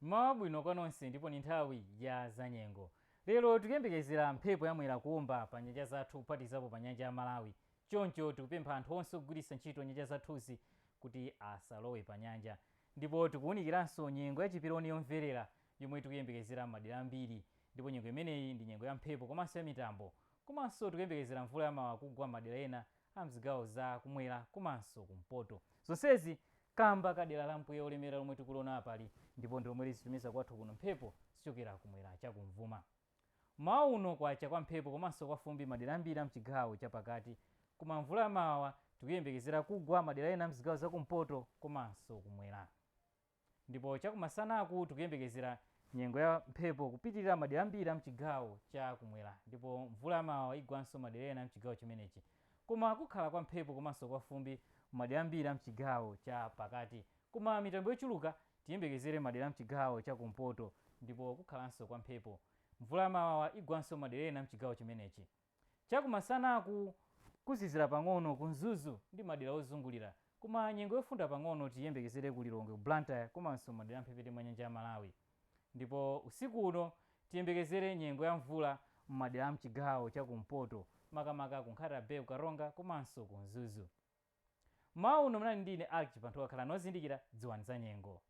Mmawa bwino kwa nonse ndipo ni nthawi ya Zanyengo. Lero tikuyembekezera mphepo yamwera kuwomba pa nyanja zathu kuphatikizapo pa nyanja ya Malawi. Choncho tikupempha anthu onse ogwiritsa ntchito nyanja zathuzi kuti asalowe pa nyanja. Ndipo tikuwunikiranso nyengo ya chipironi yomverera yomwe tikuyembekezera m'madera ambiri. Ndipo nyengo imeneyi ndi nyengo ya mphepo komanso ya mitambo. Komanso tikuyembekezera mvula yamawa kugwa madera ena a mzigawo za kumwera komanso kumpoto. Zonsezi kamba kadera la mpweya olemera lomwe tikuliona apali ndipo ndi lomwe lizitumiza kwathu kuno mphepo sichokera kumwera chakumvuma. Mmawa uno kwacha kwa mphepo komanso kwa fumbi madera ambiri a mchigawo chapakati, koma mvula yamawa tikuyembekezera kugwa madera ena mzigawo zakumpoto komanso kumwera. Ndipo chakumasanaku tikuyembekezera nyengo ya mphepo kupitirira madera ambiri a mchigawo chakumwera, ndipo mvula yamawa igwanso madera ena mchigawo chimenechi, koma kukhala kwa mphepo komanso kwa fumbi madera ambiri a mchigawo chapakati, koma mitambo yochuluka tiyembekezere madera mchigawo chakumpoto, ndipo kukhalanso kwa mphepo. Mvula yamawa igwanso madera ena mchigawo chimenechi. Chakumasanaku kuzizira pang'ono kunzuzu ndi madera ozungulira, koma nyengo yofunda pang'ono tiyembekezere kulilongwe Blantyre komanso madera amphepete mwa nyanja ya Malawi. Ndipo usiku uno tiyembekezere nyengo ya mvula m'madera mchigawo chakumpoto, makamaka kunkhata Bay Karonga komanso kunzuzu. Mmawa uno mnali ndine Alick Chibanthowa, khala nozindikira dziwani za nyengo.